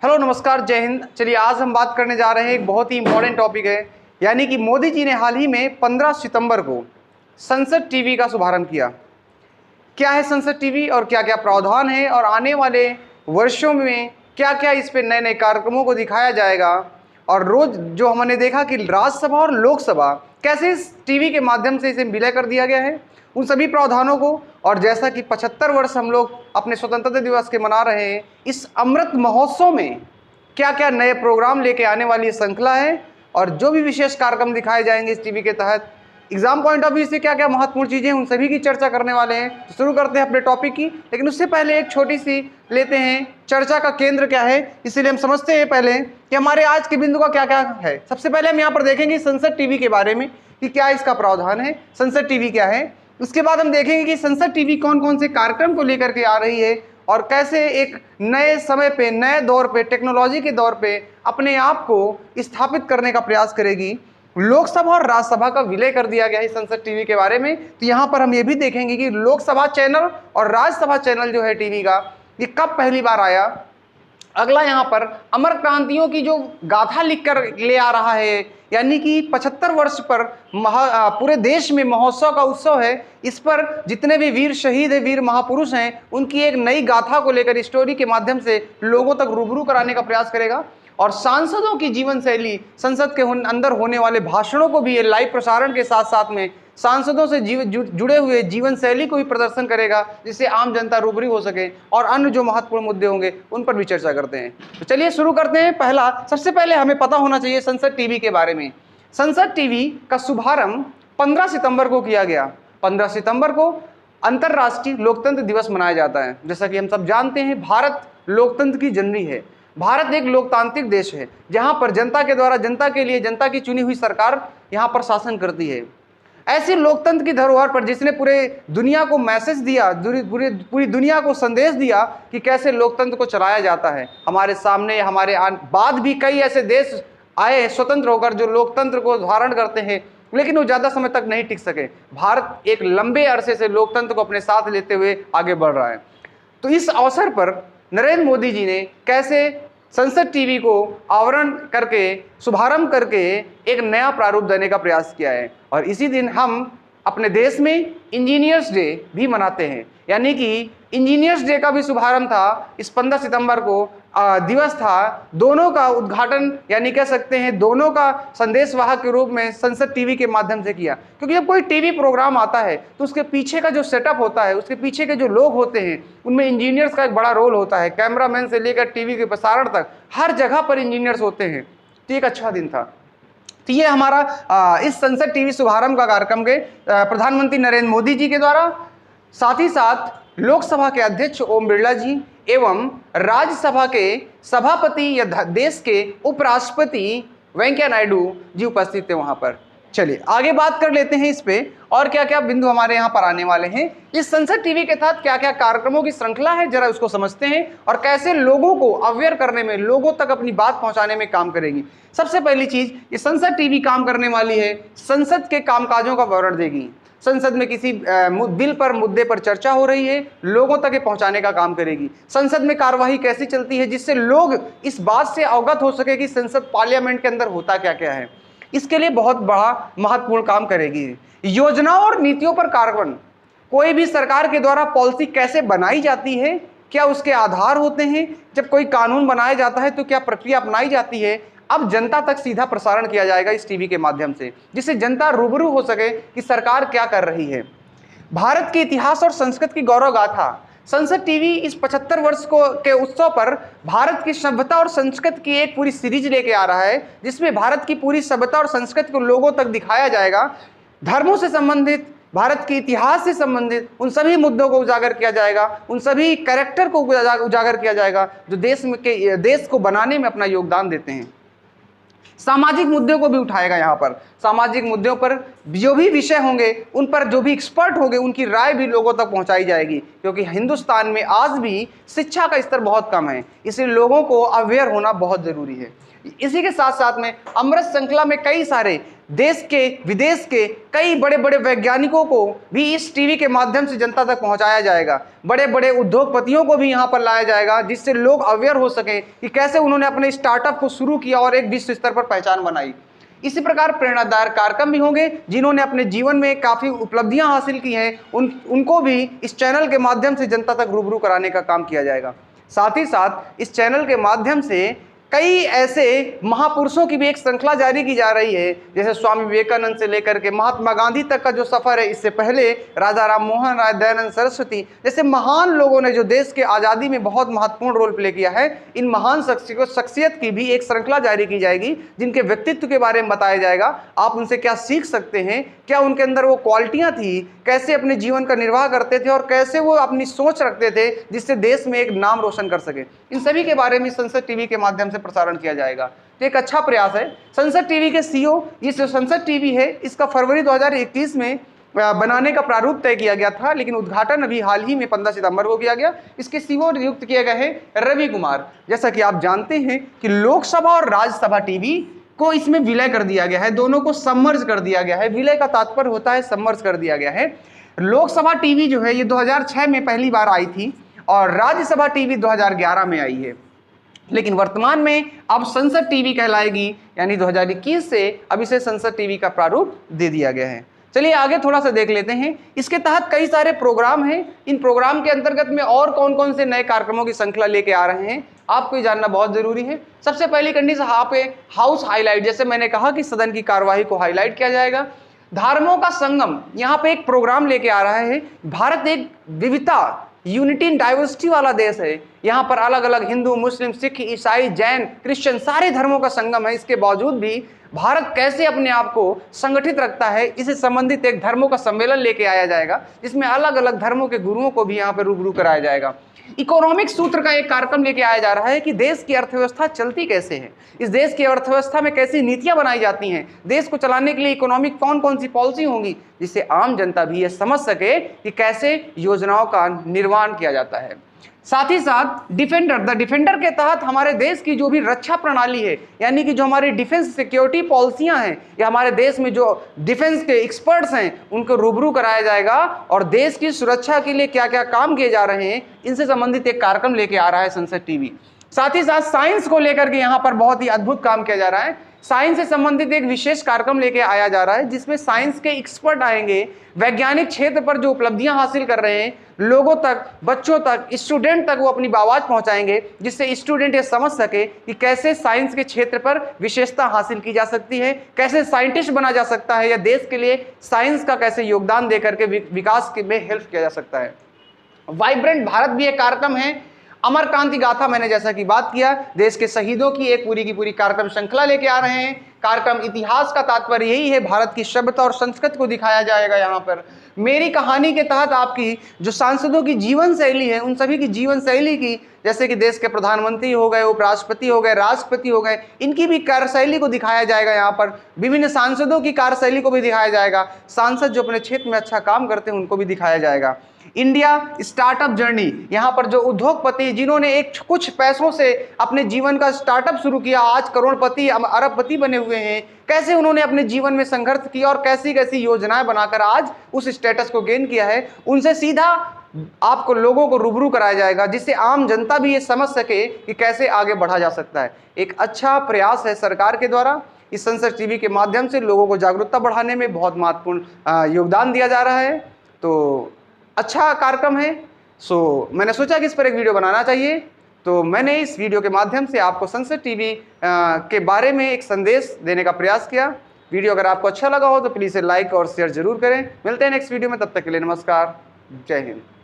Hello नमस्कार, जय हिंद। चलिए आज हम बात करने जा रहे हैं, एक बहुत ही इंपॉर्टेंट टॉपिक है, यानी कि मोदी जी ने हाल ही में 15 सितंबर को संसद टीवी का शुभारंभ किया। क्या है संसद टीवी और क्या क्या प्रावधान है और आने वाले वर्षों में क्या क्या इस पे नए नए कार्यक्रमों को दिखाया जाएगा। और रोज जो हमने देखा कि राज्यसभा और लोकसभा कैसे इस टीवी के माध्यम से इसे विलय कर दिया गया है, उन सभी प्रावधानों को, और जैसा कि 75 वर्ष हम लोग अपने स्वतंत्रता दिवस के मना रहे हैं, इस अमृत महोत्सव में क्या क्या नए प्रोग्राम लेके आने वाली श्रृंखला है और जो भी विशेष कार्यक्रम दिखाए जाएंगे इस टीवी के तहत, एग्जाम पॉइंट ऑफ व्यू से क्या क्या महत्वपूर्ण चीज़ें हैं, उन सभी की चर्चा करने वाले हैं। तो शुरू करते हैं अपने टॉपिक की, लेकिन उससे पहले एक छोटी सी लेते हैं चर्चा का केंद्र क्या है, इसीलिए हम समझते हैं पहले कि हमारे आज के बिंदु का क्या क्या है। सबसे पहले हम यहाँ पर देखेंगे संसद टीवी के बारे में कि क्या इसका प्रावधान है, संसद टीवी क्या है। उसके बाद हम देखेंगे कि संसद टीवी कौन कौन से कार्यक्रम को लेकर के आ रही है और कैसे एक नए समय पे, नए दौर पे, टेक्नोलॉजी के दौर पे अपने आप को स्थापित करने का प्रयास करेगी। लोकसभा और राज्यसभा का विलय कर दिया गया है संसद टीवी के बारे में। तो यहाँ पर हम ये भी देखेंगे कि लोकसभा चैनल और राज्यसभा चैनल जो है टीवी का, ये कब पहली बार आया। अगला यहाँ पर अमर क्रांतियों की जो गाथा लिख कर ले आ रहा है, यानी कि 75 वर्ष पर पूरे देश में महोत्सव का उत्सव है। इस पर जितने भी वीर शहीद है, वीर महापुरुष हैं, उनकी एक नई गाथा को लेकर स्टोरी के माध्यम से लोगों तक रूबरू कराने का प्रयास करेगा। और सांसदों की जीवन शैली, संसद के अंदर होने वाले भाषणों को भी ये लाइव प्रसारण के साथ साथ में सांसदों से जुड़े हुए जीवन शैली को भी प्रदर्शन करेगा, जिससे आम जनता रूबरू हो सके। और अन्य जो महत्वपूर्ण मुद्दे होंगे उन पर भी चर्चा करते हैं। तो चलिए शुरू करते हैं। सबसे पहले हमें पता होना चाहिए संसद टीवी के बारे में। संसद टीवी का शुभारंभ 15 सितंबर को किया गया। 15 सितंबर को अंतर्राष्ट्रीय लोकतंत्र दिवस मनाया जाता है। जैसा कि हम सब जानते हैं, भारत लोकतंत्र की जननी है। भारत एक लोकतांत्रिक देश है जहां पर जनता के द्वारा, जनता के लिए, जनता की चुनी हुई सरकार यहां पर शासन करती है। ऐसे लोकतंत्र की धरोहर पर जिसने पूरे दुनिया को मैसेज दिया, पूरी दुनिया को संदेश दिया कि कैसे लोकतंत्र को चलाया जाता है। हमारे सामने, हमारे बाद भी कई ऐसे देश आए हैं स्वतंत्र होकर जो लोकतंत्र को धारण करते हैं, लेकिन वो ज़्यादा समय तक नहीं टिक सके। भारत एक लंबे अरसे से लोकतंत्र को अपने साथ लेते हुए आगे बढ़ रहा है। तो इस अवसर पर नरेंद्र मोदी जी ने कैसे संसद टीवी को आवरण करके, शुभारंभ करके एक नया प्रारूप देने का प्रयास किया है। और इसी दिन हम अपने देश में इंजीनियर्स डे भी मनाते हैं, यानी कि इंजीनियर्स डे का भी शुभारंभ था। इस 15 सितंबर को दिवस था। दोनों का उद्घाटन, यानी कह सकते हैं दोनों का संदेशवाहक के रूप में संसद टीवी के माध्यम से किया। क्योंकि जब कोई टीवी प्रोग्राम आता है तो उसके पीछे का जो सेटअप होता है, उसके पीछे के जो लोग होते हैं, उनमें इंजीनियर्स का एक बड़ा रोल होता है। कैमरामैन से लेकर टीवी के प्रसारण तक हर जगह पर इंजीनियर्स होते हैं। तो एक अच्छा दिन था। तो ये हमारा इस संसद टीवी शुभारंभ का कार्यक्रम के प्रधानमंत्री नरेंद्र मोदी जी के द्वारा, साथ ही साथ लोकसभा के अध्यक्ष ओम बिरला जी एवं राज्यसभा के सभापति या देश के उपराष्ट्रपति वेंकैया नायडू जी उपस्थित थे वहां पर। चलिए आगे बात कर लेते हैं इस पे और क्या क्या बिंदु हमारे यहाँ पर आने वाले हैं। इस संसद टीवी के तहत क्या क्या कार्यक्रमों की श्रृंखला है, जरा उसको समझते हैं और कैसे लोगों को अवेयर करने में, लोगों तक अपनी बात पहुंचाने में काम करेगी। सबसे पहली चीज, ये संसद टीवी काम करने वाली है, संसद के कामकाजों का विवरण देगी। संसद में किसी बिल पर, मुद्दे पर चर्चा हो रही है, लोगों तक पहुंचाने का काम करेगी। संसद में कार्यवाही कैसी चलती है, जिससे लोग इस बात से अवगत हो सके कि संसद, पार्लियामेंट के अंदर होता क्या क्या है, इसके लिए बहुत बड़ा महत्वपूर्ण काम करेगी। योजनाओं और नीतियों पर कार्यान्वयन, कोई भी सरकार के द्वारा पॉलिसी कैसे बनाई जाती है, क्या उसके आधार होते हैं, जब कोई कानून बनाया जाता है तो क्या प्रक्रिया अपनाई जाती है, अब जनता तक सीधा प्रसारण किया जाएगा इस टीवी के माध्यम से, जिससे जनता रूबरू हो सके कि सरकार क्या कर रही है। भारत के इतिहास और संस्कृति की गौरव गाथा, संसद टीवी इस 75 वर्ष के उत्सव पर भारत की सभ्यता और संस्कृति की एक पूरी सीरीज लेके आ रहा है, जिसमें भारत की पूरी सभ्यता और संस्कृति को लोगों तक दिखाया जाएगा। धर्मों से संबंधित, भारत के इतिहास से संबंधित उन सभी मुद्दों को उजागर किया जाएगा, उन सभी कैरेक्टर को उजागर किया जाएगा जो देश को बनाने में अपना योगदान देते हैं। सामाजिक मुद्दों को भी उठाएगा। यहाँ पर सामाजिक मुद्दों पर जो भी विषय होंगे, उन पर जो भी एक्सपर्ट होंगे, उनकी राय भी लोगों तक पहुंचाई जाएगी। क्योंकि हिंदुस्तान में आज भी शिक्षा का स्तर बहुत कम है, इसलिए लोगों को अवेयर होना बहुत जरूरी है। इसी के साथ साथ में अमृत श्रृंखला में कई सारे देश के विदेश के कई बड़े बड़े वैज्ञानिकों को भी इस टीवी के माध्यम से जनता तक पहुंचाया जाएगा। बड़े बड़े उद्योगपतियों को भी यहां पर लाया जाएगा, जिससे लोग अवेयर हो सकें कि कैसे उन्होंने अपने स्टार्टअप को शुरू किया और एक विश्व स्तर पर पहचान बनाई। इसी प्रकार प्रेरणादायक कार्यक्रम भी होंगे। जिन्होंने अपने जीवन में काफ़ी उपलब्धियां हासिल की हैं उनको भी इस चैनल के माध्यम से जनता तक रूबरू कराने का काम किया जाएगा। साथ ही साथ इस चैनल के माध्यम से कई ऐसे महापुरुषों की भी एक श्रृंखला जारी की जा रही है, जैसे स्वामी विवेकानंद से लेकर के महात्मा गांधी तक का जो सफ़र है। इससे पहले राजा राम मोहन राय, दयानंद सरस्वती जैसे महान लोगों ने जो देश के आज़ादी में बहुत महत्वपूर्ण रोल प्ले किया है, इन महान शख्सियत की भी एक श्रृंखला जारी की जाएगी, जिनके व्यक्तित्व के बारे में बताया जाएगा। आप उनसे क्या सीख सकते हैं, क्या उनके अंदर वो क्वालिटियाँ थी, कैसे अपने जीवन का निर्वाह करते थे और कैसे वो अपनी सोच रखते थे जिससे देश में एक नाम रोशन कर सके। इन सभी के बारे में संसद टीवी के माध्यम से प्रसारण किया जाएगा। तो एक अच्छा प्रयास है। संसद टीवी के सीईओ, ये जो संसद टीवी है, इसका फरवरी 2021 में बनाने का प्रारूप तय किया गया था, लेकिन उद्घाटन अभी हाल ही में 15 सितंबर को किया गया। इसके सीईओ नियुक्त किए गए हैं रवि कुमार। जैसा कि आप जानते हैं कि लोकसभा और राज्यसभा टीवी को इसमें विलय कर दिया गया है, दोनों को सबमर्ज कर दिया गया है। विलय का तात्पर्य होता है सबमर्ज कर दिया गया है। लोकसभा टीवी जो है ये 2006 में पहली बार आई थी और राज्यसभा टीवी 2011 में आई है, लेकिन वर्तमान में अब संसद टीवी कहलाएगी, यानी 2021 से अब इसे संसद टीवी का प्रारूप दे दिया गया है। चलिए आगे थोड़ा सा देख लेते हैं। इसके तहत कई सारे प्रोग्राम हैं। इन प्रोग्राम के अंतर्गत में और कौन कौन से नए कार्यक्रमों की श्रृंखला लेके आ रहे हैं, आपको ये जानना बहुत जरूरी है। सबसे पहली कंडीशन यहाँ पे हाउस हाईलाइट, जैसे मैंने कहा कि सदन की कार्यवाही को हाईलाइट किया जाएगा। धर्मों का संगम, यहाँ पे एक प्रोग्राम लेके आ रहा है। भारत एक विविधता, यूनिटी इन डाइवर्सिटी वाला देश है। यहाँ पर अलग अलग हिंदू, मुस्लिम, सिख, ईसाई, जैन, क्रिश्चियन सारे धर्मों का संगम है। इसके बावजूद भी भारत कैसे अपने आप को संगठित रखता है, इससे संबंधित एक धर्मों का सम्मेलन लेके आया जाएगा, जिसमें अलग अलग धर्मों के गुरुओं को भी यहाँ पर रूबरू कराया जाएगा। इकोनॉमिक सूत्र का एक कार्यक्रम लेके आया जा रहा है कि देश की अर्थव्यवस्था चलती कैसे है, इस देश की अर्थव्यवस्था में कैसी नीतियां बनाई जाती हैं, देश को चलाने के लिए इकोनॉमिक कौन कौन सी पॉलिसी होंगी, जिससे आम जनता भी ये समझ सके कि कैसे योजनाओं का निर्माण किया जाता है। साथ ही साथ डिफेंडर के तहत हमारे देश की जो भी रक्षा प्रणाली है, यानी कि जो हमारी डिफेंस सिक्योरिटी पॉलिसियां हैं, या हमारे देश में जो डिफेंस के एक्सपर्ट्स हैं, उनको रूबरू कराया जाएगा और देश की सुरक्षा के लिए क्या क्या काम किए जा रहे हैं, इनसे संबंधित एक कार्यक्रम लेके आ रहा है संसद टीवी। साथ ही साथ साइंस को लेकर के यहाँ पर बहुत ही अद्भुत काम किया जा रहा है। साइंस से संबंधित एक विशेष कार्यक्रम लेके आया जा रहा है, जिसमें साइंस के एक्सपर्ट आएंगे, वैज्ञानिक क्षेत्र पर जो उपलब्धियां हासिल कर रहे हैं, लोगों तक, बच्चों तक, स्टूडेंट तक वो अपनी आवाज़ पहुंचाएंगे, जिससे स्टूडेंट ये समझ सके कि कैसे साइंस के क्षेत्र पर विशेषता हासिल की जा सकती है, कैसे साइंटिस्ट बना जा सकता है, या देश के लिए साइंस का कैसे योगदान देकर के विकास में हेल्प किया जा सकता है। वाइब्रेंट भारत भी एक कार्यक्रम है। अमर क्रांति गाथा, मैंने जैसा कि बात किया, देश के शहीदों की एक पूरी की पूरी कार्यक्रम श्रृंखला लेके आ रहे हैं। कार्यक्रम इतिहास का तात्पर्य यही है, भारत की सभ्यता और संस्कृति को दिखाया जाएगा। यहाँ पर मेरी कहानी के तहत आपकी जो सांसदों की जीवन शैली है, उन सभी की जीवन शैली की, जैसे कि देश के प्रधानमंत्री हो गए, उपराष्ट्रपति हो गए, राष्ट्रपति हो गए, इनकी भी कार्यशैली को दिखाया जाएगा। यहाँ पर विभिन्न सांसदों की कार्यशैली को भी दिखाया जाएगा। सांसद जो अपने क्षेत्र में अच्छा काम करते हैं, उनको भी दिखाया जाएगा। इंडिया स्टार्टअप जर्नी, यहाँ पर जो उद्योगपति जिन्होंने एक कुछ पैसों से अपने जीवन का स्टार्टअप शुरू किया, आज करोड़पति अरबपति बने हुए हैं, कैसे उन्होंने अपने जीवन में संघर्ष किया और कैसी कैसी योजनाएं बनाकर आज उस स्टेटस को गेन किया है, उनसे सीधा आपको लोगों को रूबरू कराया जाएगा, जिससे आम जनता भी ये समझ सके कि कैसे आगे बढ़ा जा सकता है। एक अच्छा प्रयास है सरकार के द्वारा। इस संसद टीवी के माध्यम से लोगों को जागरूकता बढ़ाने में बहुत महत्वपूर्ण योगदान दिया जा रहा है। तो अच्छा कार्यक्रम है। मैंने सोचा कि इस पर एक वीडियो बनाना चाहिए, तो मैंने इस वीडियो के माध्यम से आपको संसद टीवी के बारे में एक संदेश देने का प्रयास किया। वीडियो अगर आपको अच्छा लगा हो तो प्लीज़ लाइक और शेयर जरूर करें। मिलते हैं नेक्स्ट वीडियो में, तब तक के लिए नमस्कार, जय हिंद।